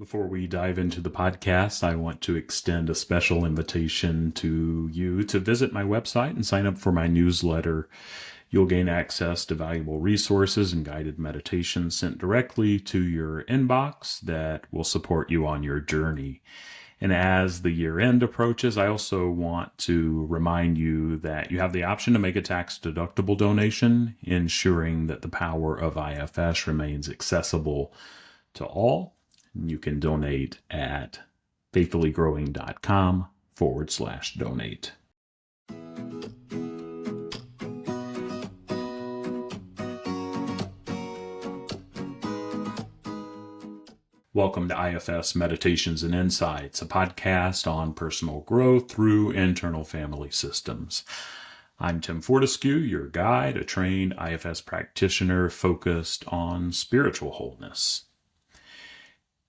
Before we dive into the podcast, I want to extend a special invitation to you to visit my website and sign up for my newsletter. You'll gain access to valuable resources and guided meditations sent directly to your inbox that will support you on your journey. And as the year end approaches, I also want to remind you that you have the option to make a tax-deductible donation, ensuring that the power of IFS remains accessible to all. You can donate at faithfullygrowing.com/donate. Welcome to IFS Meditations and Insights, a podcast on personal growth through internal family systems. I'm Tim Fortescue, your guide, a trained IFS practitioner focused on spiritual wholeness.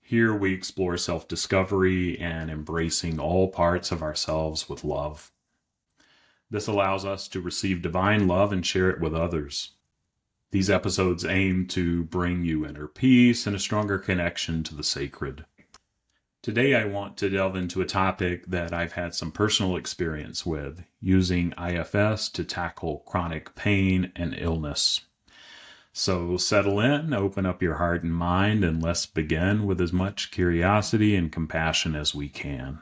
Here we explore self-discovery and embracing all parts of ourselves with love. This allows us to receive divine love and share it with others. These episodes aim to bring you inner peace and a stronger connection to the sacred. Today I want to delve into a topic that I've had some personal experience with, using IFS to tackle chronic pain and illness. So settle in, open up your heart and mind, and let's begin with as much curiosity and compassion as we can.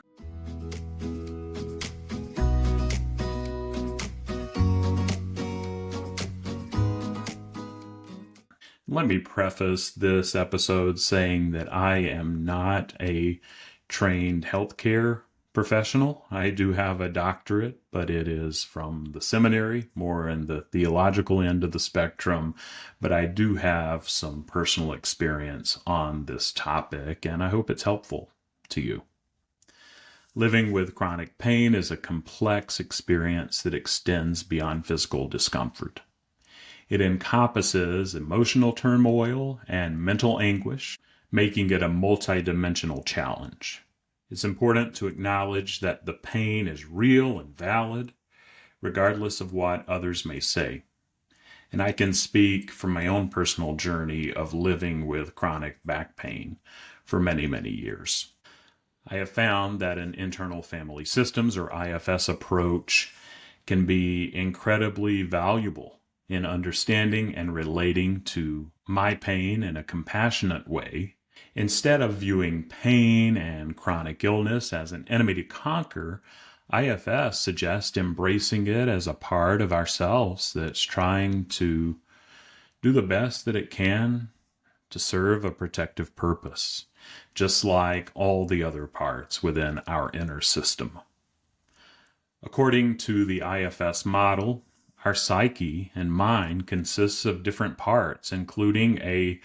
Let me preface this episode saying that I am not a trained healthcare professional. I do have a doctorate, but it is from the seminary, more in the theological end of the spectrum. But I do have some personal experience on this topic, and I hope it's helpful to you. Living with chronic pain is a complex experience that extends beyond physical discomfort. It encompasses emotional turmoil and mental anguish, making it a multidimensional challenge. It's important to acknowledge that the pain is real and valid, regardless of what others may say. And I can speak from my own personal journey of living with chronic back pain for many, many years. I have found that an internal family systems, or IFS approach, can be incredibly valuable in understanding and relating to my pain in a compassionate way. Instead of viewing pain and chronic illness as an enemy to conquer, IFS suggests embracing it as a part of ourselves that's trying to do the best that it can to serve a protective purpose, just like all the other parts within our inner system. According to the IFS model, our psyche and mind consists of different parts, including a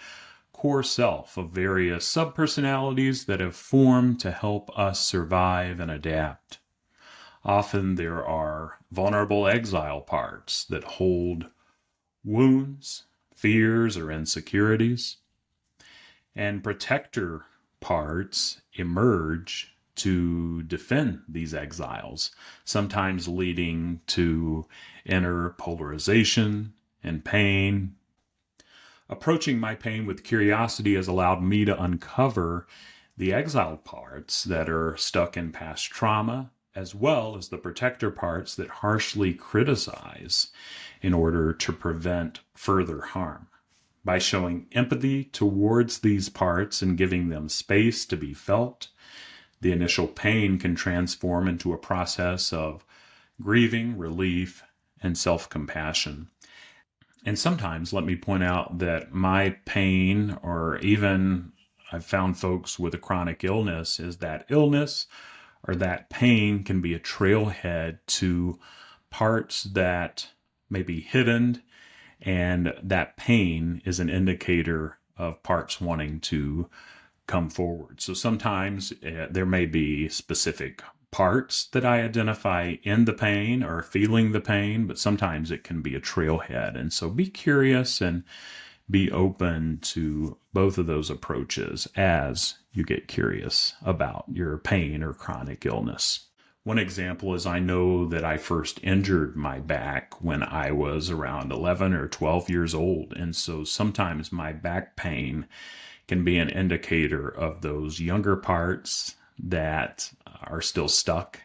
core self of various subpersonalities that have formed to help us survive and adapt. Often there are vulnerable exile parts that hold wounds, fears, or insecurities, and protector parts emerge to defend these exiles, sometimes leading to inner polarization and pain. Approaching my pain with curiosity has allowed me to uncover the exiled parts that are stuck in past trauma, as well as the protector parts that harshly criticize in order to prevent further harm. By showing empathy towards these parts and giving them space to be felt, the initial pain can transform into a process of grieving, relief, and self-compassion. And sometimes, let me point out that my pain, or even I've found folks with a chronic illness, is that illness or that pain can be a trailhead to parts that may be hidden, and that pain is an indicator of parts wanting to come forward. So sometimes there may be specific parts that I identify in the pain or feeling the pain, but sometimes it can be a trailhead. And so be curious and be open to both of those approaches as you get curious about your pain or chronic illness. One example is I know that I first injured my back when I was around 11 or 12 years old. And so sometimes my back pain can be an indicator of those younger parts that are still stuck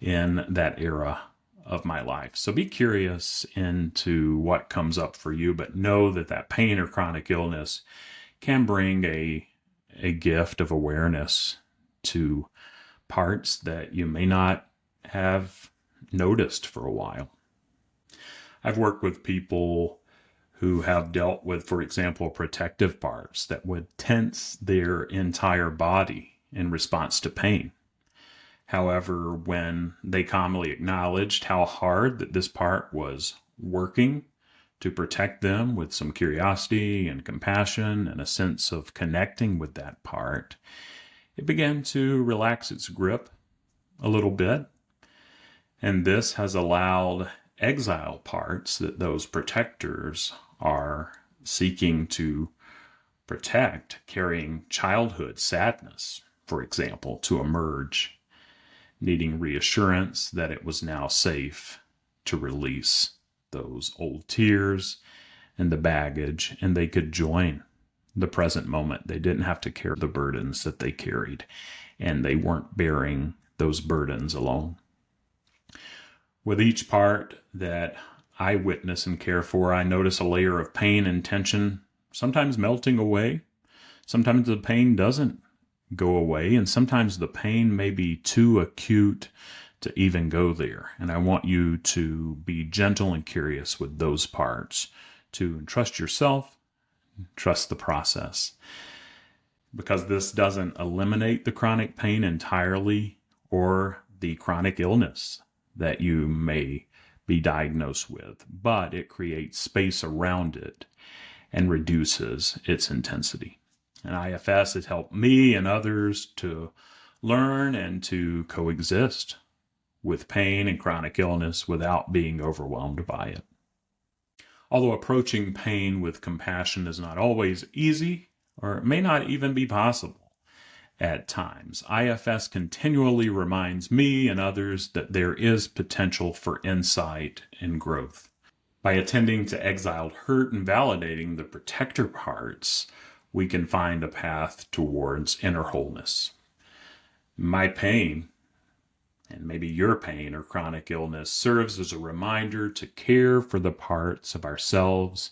in that era of my life. So be curious into what comes up for you, but know that that pain or chronic illness can bring a gift of awareness to parts that you may not have noticed for a while. I've worked with people who have dealt with, for example, protective parts that would tense their entire body in response to pain. However, when they calmly acknowledged how hard that this part was working to protect them with some curiosity and compassion and a sense of connecting with that part, it began to relax its grip a little bit. And this has allowed exile parts that those protectors are seeking to protect, carrying childhood sadness, for example, to emerge, needing reassurance that it was now safe to release those old tears and the baggage, and they could join the present moment. They didn't have to carry the burdens that they carried, and they weren't bearing those burdens alone. With each part that I witness and care for, I notice a layer of pain and tension, sometimes melting away. Sometimes the pain doesn't go away, and sometimes the pain may be too acute to even go there. And I want you to be gentle and curious with those parts, to trust yourself, trust the process. Because this doesn't eliminate the chronic pain entirely or the chronic illness that you may be diagnosed with, but it creates space around it and reduces its intensity. And IFS has helped me and others to learn and to coexist with pain and chronic illness without being overwhelmed by it. Although approaching pain with compassion is not always easy, or it may not even be possible at times, IFS continually reminds me and others that there is potential for insight and growth. By attending to exiled hurt and validating the protector parts, we can find a path towards inner wholeness. My pain, and maybe your pain or chronic illness, serves as a reminder to care for the parts of ourselves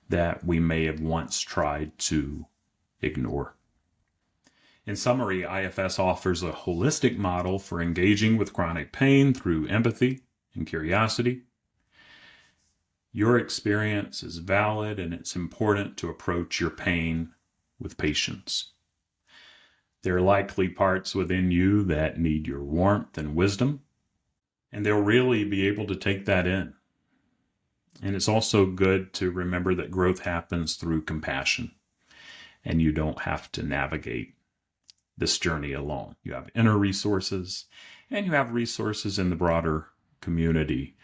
that we may have once tried to ignore. In summary, IFS offers a holistic model for engaging with chronic pain through empathy and curiosity. Your experience is valid, and it's important to approach your pain with patience. There are likely parts within you that need your warmth and wisdom, and they'll really be able to take that in. And it's also good to remember that growth happens through compassion, and you don't have to navigate this journey alone. You have inner resources, and you have resources in the broader community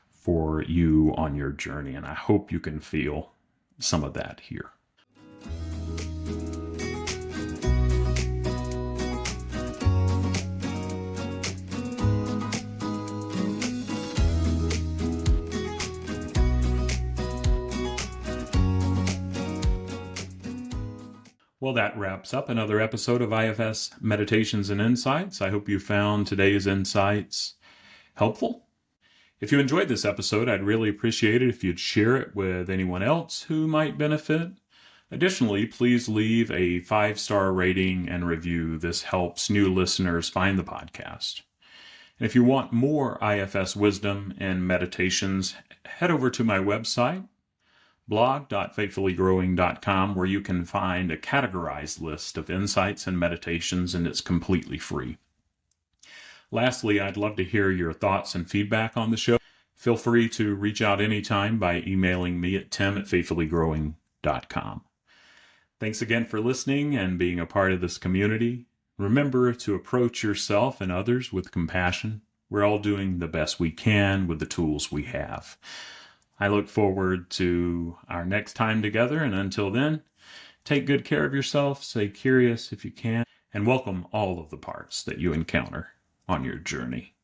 for you on your journey. And I hope you can feel some of that here. Well, that wraps up another episode of IFS Meditations and Insights. I hope you found today's insights helpful. If you enjoyed this episode, I'd really appreciate it if you'd share it with anyone else who might benefit. Additionally, please leave a 5-star rating and review. This helps new listeners find the podcast. And if you want more IFS wisdom and meditations, head over to my website, blog.faithfullygrowing.com, where you can find a categorized list of insights and meditations, and it's completely free. Lastly, I'd love to hear your thoughts and feedback on the show. Feel free to reach out anytime by emailing me at tim@faithfullygrowing.com. Thanks again for listening and being a part of this community. Remember to approach yourself and others with compassion. We're all doing the best we can with the tools we have. I look forward to our next time together, and until then, take good care of yourself, stay curious if you can, and welcome all of the parts that you encounter on your journey.